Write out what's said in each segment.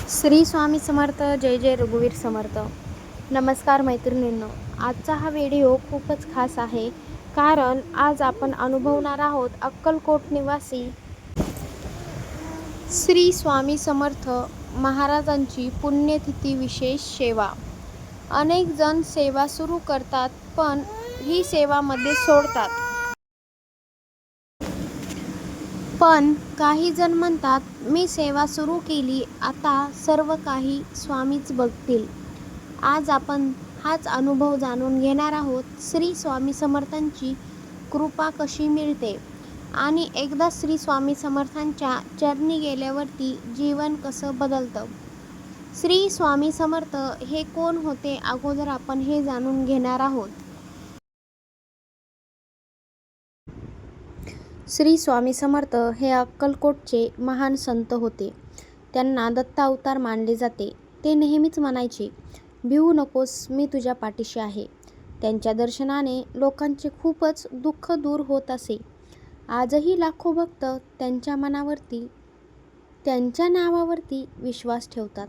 श्री स्वामी समर्थ. जय जय रघुवीर समर्थ. नमस्कार मैत्रिणींनो, आजचा हा व्हिडिओ खूपच खास आहे, कारण आज आपण अनुभवणार आहोत अक्कलकोट निवासी श्री स्वामी समर्थ महाराजांची पुण्यतिथी विशेष सेवा. अनेक जण सेवा सुरू करतात, पण ही सेवा मध्ये सोडतात. पण काही जण म्हणतात, मी सेवा सुरू केली, आता सर्व काही स्वामीच बघतील. आज आपण हाच अनुभव जाणून घेणार आहोत. श्री स्वामी समर्थांची कृपा कशी मिळते आणि एकदा श्री स्वामी समर्थांच्या चरणी गेल्यावरती जीवन कसं बदलतं. श्री स्वामी समर्थ हे कोण होते, अगोदर आपण हे जाणून घेणार आहोत. श्री स्वामी समर्थ हे अक्कलकोटचे महान संत होते. त्यांना दत्त अवतार मानले जाते. ते नेहमीच म्हणायचे, भिवू नकोस, मी तुझ्या पाठीशी आहे. त्यांच्या दर्शनाने लोकांचे खूपच दुःख दूर होत असे. आजही लाखो भक्त त्यांच्या नावावरती विश्वास ठेवतात.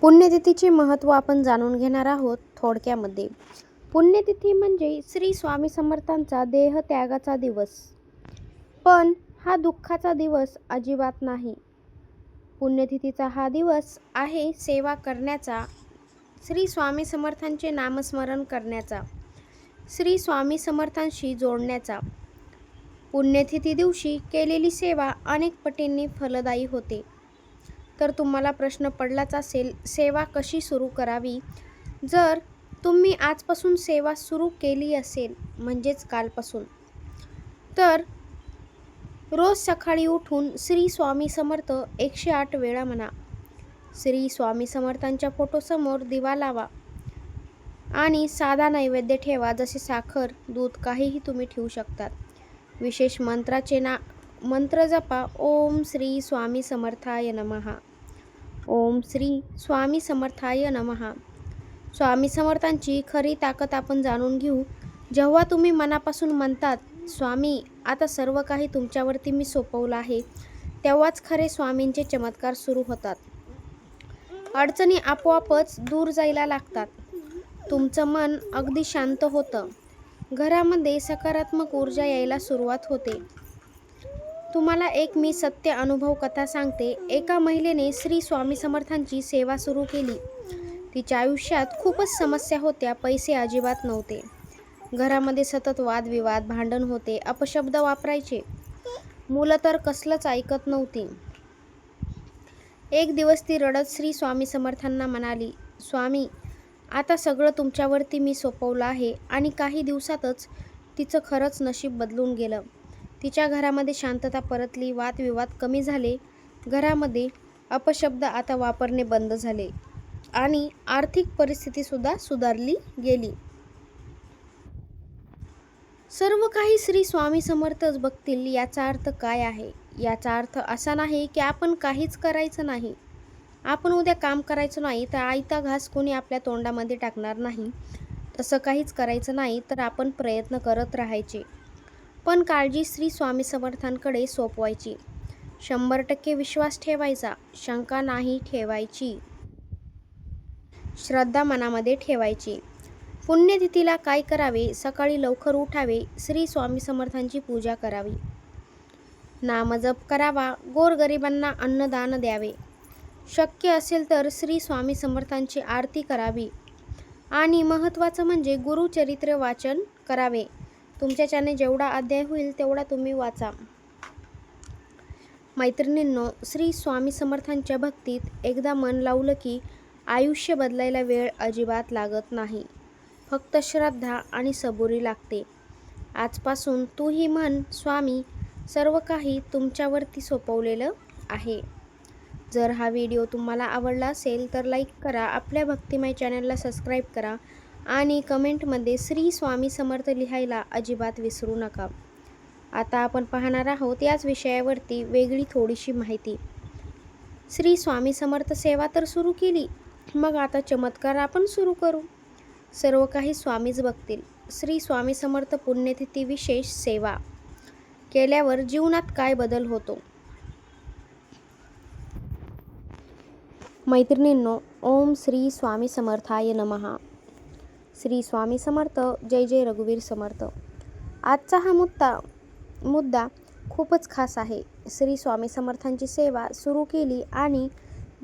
पुण्यतिथीचे महत्त्व आपण जाणून घेणार आहोत थोडक्यामध्ये. पुण्यतिथी म्हणजे श्री स्वामी समर्थांचा देहत्यागाचा दिवस. पण हा दुःखाचा दिवस अजिबात नाही. पुण्यतिथीचा हा दिवस आहे सेवा करण्याचा, श्री स्वामी समर्थांचे नामस्मरण करण्याचा, श्री स्वामी समर्थांशी जोडण्याचा. पुण्यतिथी दिवशी केलेली सेवा अनेक पटींनी फलदायी होते. तर तुम्हाला प्रश्न पडलाच असेल, सेवा कशी सुरू करावी? जर तुम्ही आजपासून सेवा सुरू केली असेल, म्हणजेच कालपासून, तर रोज सकाळी उठून श्री स्वामी समर्थ 108 वेळा म्हणा. श्री स्वामी समर्थांच्या फोटोसमोर दिवा लावा आणि साधा नैवेद्य ठेवा, जसे साखर, दूध, काहीही तुम्ही ठेवू शकतात. विशेष मंत्र जपा. ओम श्री स्वामी समर्थाय नमः. ओम श्री स्वामी समर्थाय नमः. स्वामी समर्थांची खरी ताकद आपण जाणून घेऊ. जेव्हा तुम्ही मनापासून म्हणतात, स्वामी आता सर्व काही तुमच्यावरती मी सोपवलं आहे, तेव्हाच खरे स्वामींचे चमत्कार सुरू होतात. अडचणी आपोआपच दूर जायला लागतात. तुमचं मन अगदी शांत होतं. घरामध्ये सकारात्मक ऊर्जा यायला सुरुवात होते. तुम्हाला एक मी सत्य अनुभव कथा सांगते. एका महिलेने श्री स्वामी समर्थांची सेवा सुरू केली. तिच्या आयुष्यात खूपच समस्या होत्या. पैसे अजिबात नव्हते. घरामध्ये सतत वादविवाद, भांडण होते, अपशब्द वापरायचे. मुलं तर कसलंच ऐकत नव्हती. एक दिवस ती रडत श्री स्वामी समर्थांना म्हणाली, स्वामी आता सगळं तुमच्यावरती मी सोपवलं आहे. आणि काही दिवसातच तिचं खरंच नशीब बदलून गेलं. तिच्या घरामध्ये शांतता परतली, वादविवाद कमी झाले, घरामध्ये अपशब्द आता वापरणे बंद झाले आणि आर्थिक परिस्थितीसुद्धा सुधारली गेली. सर्व काही श्री स्वामी समर्थच बघतील. याचा अर्थ काय आहे? याचा अर्थ असा नाही की आपण काहीच करायचं नाही. आपण उद्या काम करायचं नाही तर आयता घास कोणी आपल्या तोंडामध्ये टाकणार नाही. तसं काहीच करायचं नाही, तर आपण प्रयत्न करत राहायचे. पण काळजी श्री स्वामी समर्थांकडे सोपवायची. 100% विश्वास ठेवायचा. शंका नाही ठेवायची. श्रद्धा मनामध्ये ठेवायची. पुण्यतिथीला काय करावे? सकाळी लवकर उठावे, श्री स्वामी समर्थांची पूजा करावी, नामजप करावा, गोरगरिबांना अन्नदान द्यावे, शक्य असेल तर श्री स्वामी समर्थांची आरती करावी आणि महत्त्वाचं म्हणजे गुरुचरित्र वाचन करावे. तुमच्याच्याने जेवढा अध्याय होईल तेवढा तुम्ही वाचा. मैत्रिणींनो, श्री स्वामी समर्थांच्या भक्तीत एकदा मन लावलं की आयुष्य बदलायला वेळ अजिबात लागत नाही. फक्त श्रद्धा आणि सबुरी लागते. आजपासून तूही म्हण, स्वामी सर्व काही तुमच्यावरती सोपवलेलं आहे. जर हा व्हिडिओ तुम्हाला आवडला असेल तर लाईक करा, आपल्या भक्तिमय चॅनलला सबस्क्राईब करा आणि कमेंटमध्ये श्री स्वामी समर्थ लिहायला अजिबात विसरू नका. आता आपण पाहणार आहोत याच विषयावरती वेगळी थोडीशी माहिती. श्री स्वामी समर्थ सेवा तर सुरू केली, मग आता चमत्कार आपण सुरू करू. सर्व काही स्वामीच बघतील. श्री स्वामी समर्थ पुण्यतिथी विशेष सेवा. केल्यावर जीवनात काय बदल होतो? मैत्रिणींनो, ओम श्री स्वामी समर्थाय नमः. श्री स्वामी समर्थ. जय जय रघुवीर समर्थ. आजचा हा मुद्दा खूपच खास आहे. श्री स्वामी समर्थांची सेवा सुरू केली आणि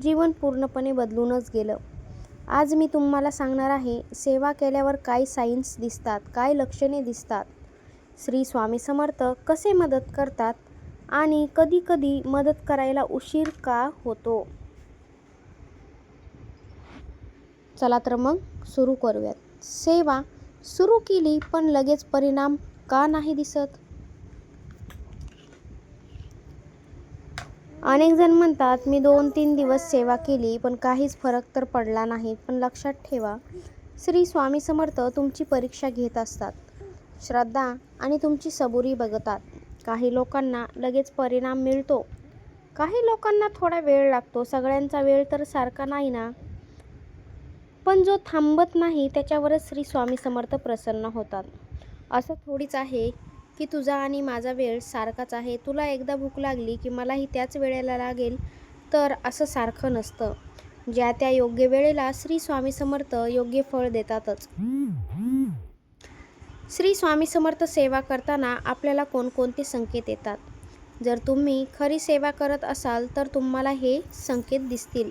जीवन पूर्णपणे बदलूनच गेलं. आज मी तुम्हाला सांगणार आहे, सेवा केल्यावर काय सायन्स दिसतात, काय लक्षणे दिसतात, श्री स्वामी समर्थ कसे मदत करतात आणि कधी मदत करायला उशीर का होतो. चला तर मग सुरू करूयात. सेवा सुरू केली पण लगेच परिणाम का नाही दिसत? अनेक जण म्हणतात, मी 2-3 दिवस सेवा केली पण काहीच फरक तर पडला नाही. पण लक्षात ठेवा, श्री स्वामी समर्थ तुमची परीक्षा घेत असतात. श्रद्धा आणि तुमची सबुरी बघतात. काही लोकांना लगेच परिणाम मिळतो, काही लोकांना थोडा वेळ लागतो. सगळ्यांचा वेळ तर सारखा नाही ना. पण जो थांबत नाही त्याच्यावरच श्री स्वामी समर्थ प्रसन्न होतात. असं थोडीच आहे की तुझा आणि माझा वेळ सारखाच आहे. तुला एकदा भूक लागली की मलाही त्याच वेळेला लागेल, तर असं सारखं नसतं. ज्या त्या योग्य वेळेला श्री स्वामी समर्थ योग्य फळ देतातच. श्री स्वामी समर्थ सेवा करताना आपल्याला कोणकोणते संकेत येतात? जर तुम्ही खरी सेवा करत असाल तर तुम्हाला हे संकेत दिसतील.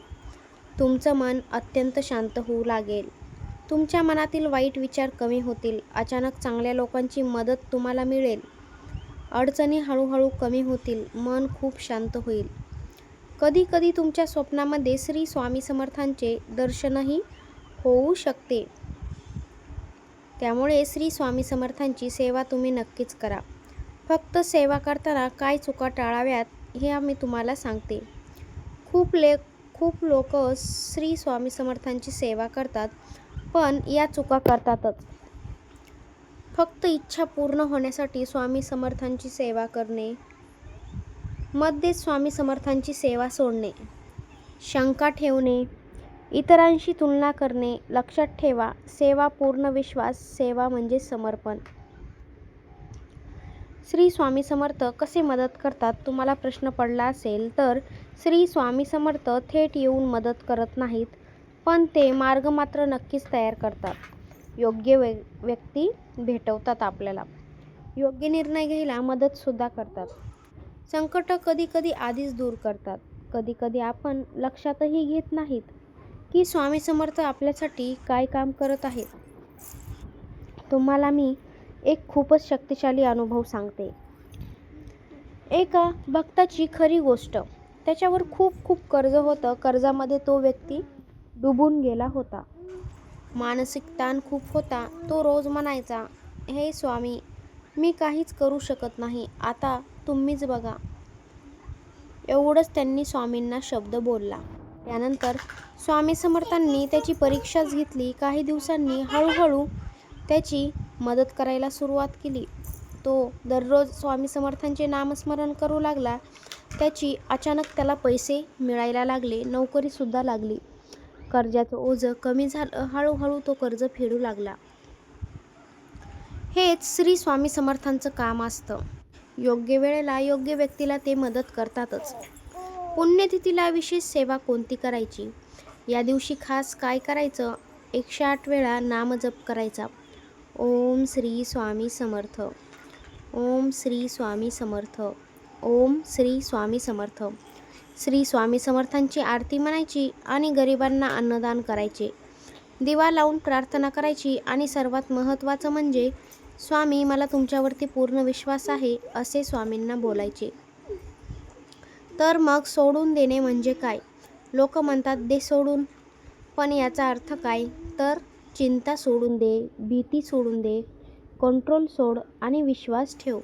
तुमचं मन अत्यंत शांत होऊ लागेल. तुमच्या मनातील वाईट विचार कमी होतील. अचानक चांगल्या लोकांची मदत तुम्हाला मिळेल. अडचणी हळूहळू कमी होतील. मन खूप शांत होईल. कधी तुमच्या स्वप्नामध्ये श्री स्वामी समर्थांचे दर्शनही होऊ शकते. त्यामुळे श्री स्वामी समर्थांची सेवा तुम्ही नक्कीच करा. फक्त सेवा करताना काय चुका टाळाव्यात हे मी तुम्हाला सांगते. खूप लोक श्री स्वामी समर्थांची सेवा करतात पण या चुका करतातच. फक्त इच्छा पूर्ण होण्यासाठी स्वामी समर्थांची सेवा करणे, मध्येच स्वामी समर्थांची सेवा सोडणे, शंका ठेवणे, इतरांशी तुलना करणे. लक्षात ठेवा, सेवा पूर्ण विश्वास, सेवा म्हणजे समर्पण. श्री स्वामी समर्थ कसे मदत करतात? तुम्हाला प्रश्न पडला असेल तर श्री स्वामी समर्थ थेट येऊन मदत करत नाहीत, पण ते मार्ग मात्र नक्कीच तयार करतात. योग्य व्यक्ती भेटवतात आपल्याला. योग्य निर्णय घ्यायला मदतसुद्धा करतात. संकट कधी आधीच दूर करतात. कधी आपण लक्षातही घेत नाहीत की स्वामी समर्थ आपल्यासाठी काय काम करत आहेत. तुम्हाला मी एक खूपच शक्तिशाली अनुभव सांगते. एका भक्ताची खरी गोष्ट. त्याच्यावर खूप कर्ज होतं. कर्जामध्ये तो व्यक्ती डुबून गेला होता. मानसिक ताण खूप होता. तो रोज म्हणायचा, हे स्वामी, मी काहीच करू शकत नाही, आता तुम्हीच बघा. एवढंच त्यांनी स्वामींना शब्द बोलला. त्यानंतर स्वामी समर्थांनी त्याची परीक्षाच घेतली. काही दिवसांनी हळूहळू त्याची मदत करायला सुरुवात केली. तो दररोज स्वामी समर्थांचे नामस्मरण करू लागला. अचानक त्याला पैसे मिळायला लागले, नोकरीसुद्धा लागली. कर्जाचं ओझं कमी झालं. हळूहळू तो कर्ज फेडू लागला. हेच श्री स्वामी समर्थांचं काम असतं. योग्य वेळेला योग्य व्यक्तीला ते मदत करतातच. पुण्यतिथीला विशेष सेवा कोणती करायची? या दिवशी खास काय करायचं? 108 वेळा नामजप करायचा. ओम श्री स्वामी समर्थ, ओम श्री स्वामी समर्थ, ओम श्री स्वामी समर्थ. श्री स्वामी समर्थांची आरती म्हणायची आणि गरिबांना अन्नदान करायचे. दिवा लावून प्रार्थना करायची आणि सर्वात महत्त्वाचं म्हणजे, स्वामी, मला तुमच्यावरती पूर्ण विश्वास आहे, असे स्वामींना बोलायचे. तर मग सोडून देणे म्हणजे काय? लोक म्हणतात, दे सोडून. पण याचा अर्थ काय? तर चिंता सोडून दे, भीती सोडून दे, कंट्रोल सोड आणि विश्वास ठेव.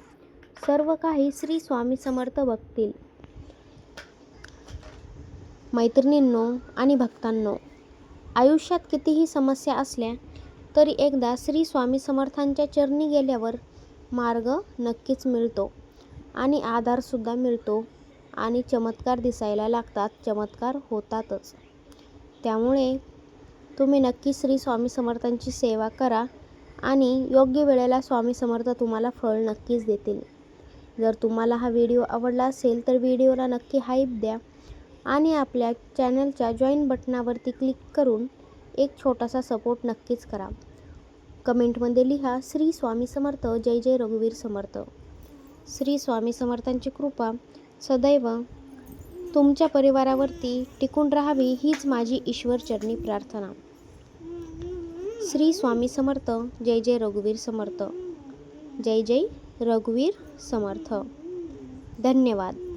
सर्व काही श्री स्वामी समर्थ बघतील. मैत्रिणींनो आणि भक्तांनो, आयुष्यात कितीही समस्या असल्या तरी एकदा श्री स्वामी समर्थांच्या चरणी गेल्यावर मार्ग नक्कीच मिळतो आणि आधारसुद्धा मिळतो आणि चमत्कार दिसायला लागतात. चमत्कार होतातच. त्यामुळे तुम्ही नक्की श्री स्वामी समर्थांची सेवा करा आणि योग्य वेळेला स्वामी समर्थ तुम्हाला फळ नक्कीच देतील. जर तुम्हाला हा व्हिडिओ आवडला असेल तर व्हिडिओला नक्की हाईप द्या आणि आपल्या चॅनलच्या जॉईन बटनावरती क्लिक करून एक छोटासा सपोर्ट नक्कीच करा. कमेंटमध्ये लिहा श्री स्वामी समर्थ, जय जय रघुवीर समर्थ. श्री स्वामी समर्थांची कृपा सदैव तुमच्या परिवारावरती टिकून राहावी हीच माझी ईश्वरचरणी प्रार्थना. श्री स्वामी समर्थ, जय जय रघुवीर समर्थ. जय जय रघुवीर समर्थ. धन्यवाद.